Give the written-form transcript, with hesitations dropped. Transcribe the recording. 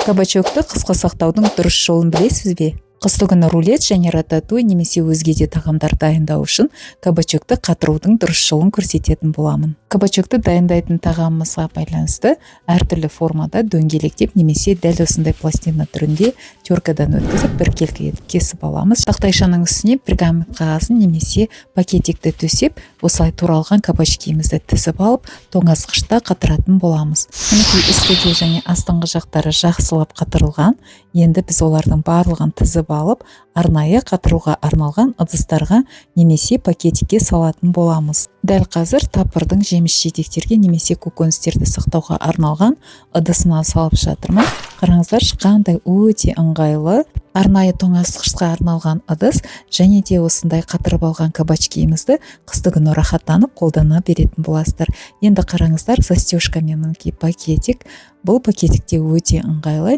Кабачокты қысқа сақтаудың дұрыс жолын білесіз бе? Қыстыгүні рулет және рататуй немесе өзге де тағамдар дайындау үшін кабачокты қатырудың дұрыс жолын көрсететін боламын. Кабачокты дайындайтын тағамымызға байланысты әртүрлі формада дөңгелектеп немесе дәл осындай пластина түрінде теркадан өткізіп біркелкі етіп кесіп аламыз. Тақтайшаның үстіне пергамент қағазын немесе пакетикті төсеп, осылай туралған кабачкиімізді тізіп алып, тоңазытқышта қатыратын боламыз. Мінекей үстіде және астыңғы жақтары жақсылап қатырылған. Енді біз олардың барлығын тізіп алып, арнайы қатыруға арналған ыдыстарға немесе пакетикке салатын боламыз. Дәл қазір тапырдың жеміс жидектерге немесе көкөністерді сақтауға арналған ыдысына салып жатырмын. Қараңыздар, қандай өте ыңғайлы арнайы тоңазытқышқа арналған ыдыс, және де осындай қатырып алған кабачкиімізді қыстыгүні рахаттанып қолдана беретін боласыздар. Енді қараңыздар, застежкамен мінекей пакетик. Бұл пакетикте өте ыңғайлы.